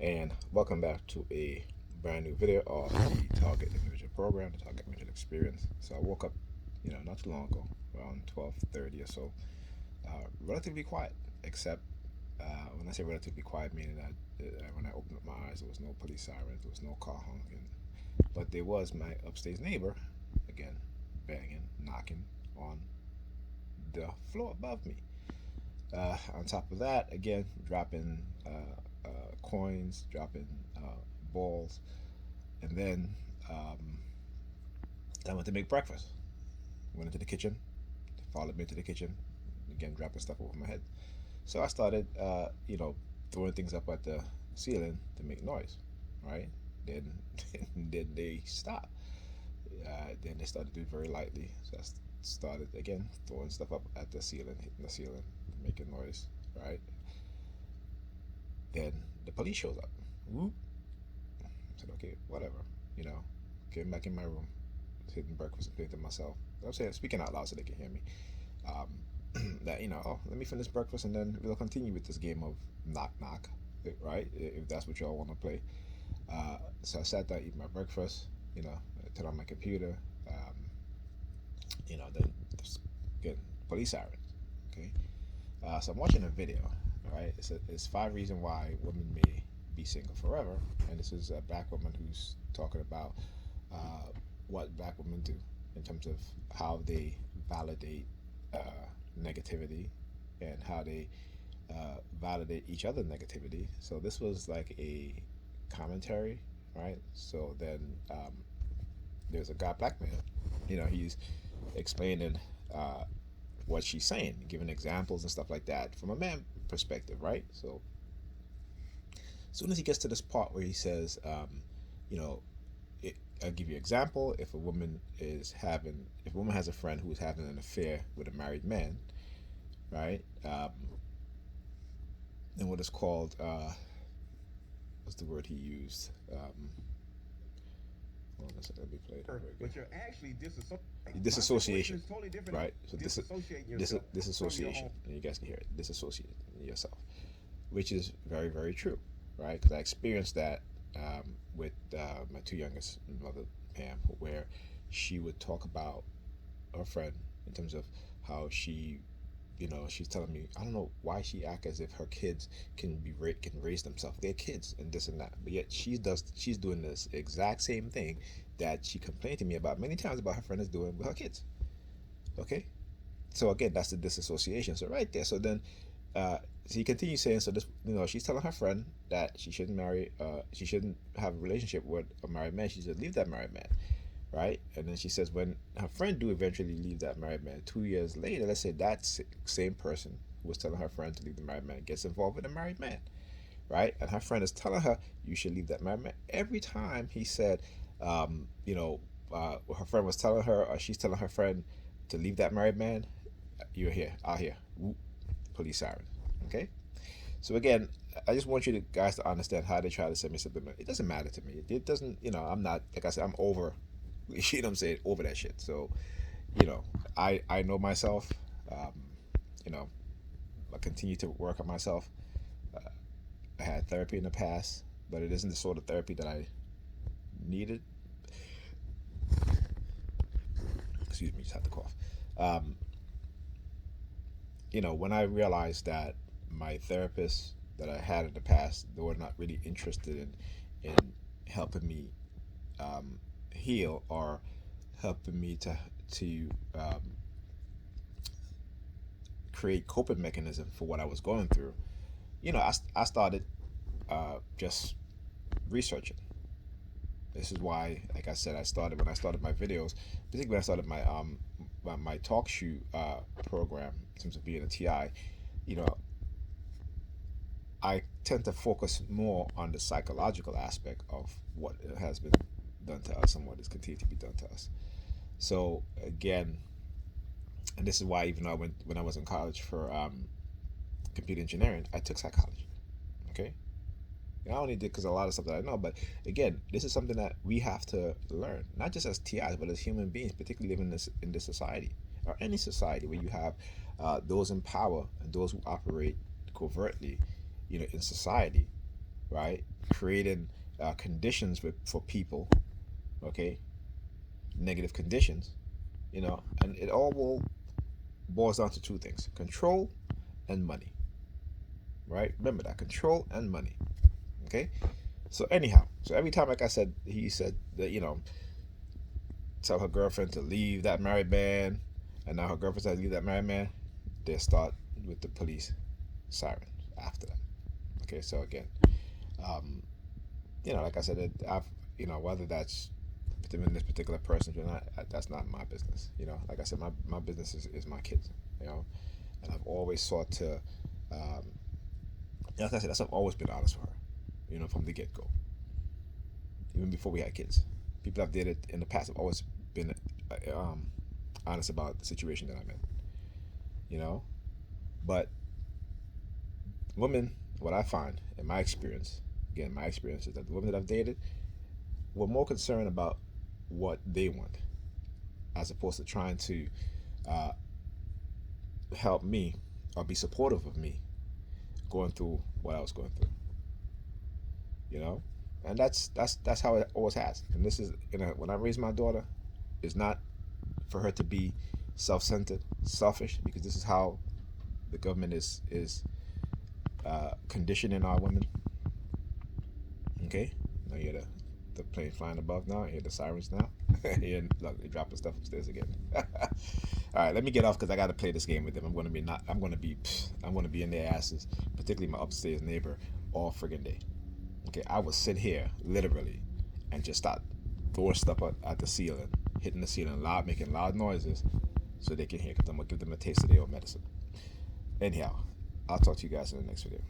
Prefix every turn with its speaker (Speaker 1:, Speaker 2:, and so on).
Speaker 1: And welcome back to a brand new video of the Target Individual Program, the Target Individual Experience. So I woke up, not too long ago, around 12:30 or so, relatively quiet, except when I say relatively quiet, meaning that when I opened up my eyes, there was no police sirens, there was no car honking, but there was my upstairs neighbor, again, banging, knocking on the floor above me. On top of that, again, dropping coins, dropping balls, and then um, I went to make breakfast. Went into the kitchen, followed me into the kitchen, again, dropping stuff over my head. So I started, throwing things up at the ceiling to make noise, right? Then, then they stopped. Then they started to do it very lightly. So I started again throwing stuff up at the ceiling, hitting the ceiling, making noise, right? Then the police shows up. Whoop. I said, okay, whatever, you know. Came back in my room, hitting breakfast and thinking to myself. I'm saying, speaking out loud so they can hear me. That let me finish breakfast and then we'll continue with this game of knock knock, right? If that's what y'all want to play. So I sat down, eat my breakfast. Turn on my computer. Then just get police sirens. Okay. So I'm watching a video. Right. It's 5 reasons why women may be single forever, and this is a black woman who's talking about what black women do in terms of how they validate negativity and how they validate each other negativity. So this was like a commentary, right? So then there's a guy, black man, he's explaining uh, what she's saying, giving examples and stuff like that from a man perspective, right? So as soon as he gets to this part where he says, you know, I'll give you an example. If a woman has a friend who's having an affair with a married man, right? And what is called, what's the word he used? Hold on a second, let me play it over again. But you're actually disassociation, totally right? So disassociation, and you guys can hear it. Disassociate yourself, which is very, very true, right? Because I experienced that with my two youngest, mother Pam, where she would talk about her friend in terms of how she's telling me, I don't know why she act as if her kids can raise themselves. They're kids and this and that, but yet she's doing this exact same thing that she complained to me about many times about her friend is doing with her kids. Okay, so again, that's the disassociation. So right there. So then, so he continues saying, so this, she's telling her friend that she shouldn't have a relationship with a married man. She should leave that married man, right? And then she says when her friend do eventually leave that married man, 2 years later, let's say that same person who was telling her friend to leave the married man gets involved with a married man, right? And her friend is telling her you should leave that married man. Every time he said, her friend was telling her, or she's telling her friend to leave that married man, you're here, out here, whoop, police siren. Okay, so again, I just want you guys to understand how they try to send me something. It doesn't matter to me. It doesn't. I'm not, like I said, I'm over. You know what I'm saying? Over that shit. So, I know myself. Um, you know, I continue to work on myself. Uh, I had therapy in the past, but it isn't the sort of therapy that I needed. Excuse me, just had to cough. Um, when I realized that my therapist that I had in the past, they were not really interested in helping me um, heal or helping me to um, create coping mechanism for what I was going through. I started just researching. This is why, like I said, when I started my videos, particularly when I started my talk show program in terms of being a TI. You know, I tend to focus more on the psychological aspect of what has been done to us and what is continued to be done to us. So again, and this is why even though when I was in college for computer engineering, I took psychology. Okay, and I only did because a lot of stuff that I know. But again, this is something that we have to learn, not just as TIs, but as human beings, particularly living in this society or any society where you have those in power and those who operate covertly, in society. right? Creating conditions for people, okay? Negative conditions, and it all will boils down to two things: control and money, right? Remember that, control and money, okay? So anyhow, so every time, like I said, he said that, tell her girlfriend to leave that married man, and now her girlfriend said to leave that married man, they start with the police sirens after that. Okay, so again, um, like I said, I've, whether that's within this particular person or not, that's not my business. Like I said, my business is my kids. And I've always sought to, like I said, I've always been honest with her, from the get go, even before we had kids. People I've dated in the past have always been honest about the situation that I'm in. But women, what I find in my experience, again, my experience is that the women that I've dated were more concerned about what they want, as opposed to trying to help me or be supportive of me going through what I was going through. And that's how it always has. And this is, when I raise my daughter, it's not for her to be self-centered, selfish, because this is how the government is conditioning our women. Okay, now you hear the plane flying above now. You hear the sirens now. And look, they're dropping stuff upstairs again. All right, let me get off because I got to play this game with them. I'm going to be in their asses, particularly my upstairs neighbor, all friggin' day. Okay, I will sit here literally and just start throwing stuff at the ceiling, hitting the ceiling loud, making loud noises, so they can hear. Because I'm gonna give them a taste of their own medicine. Anyhow, I'll talk to you guys in the next video.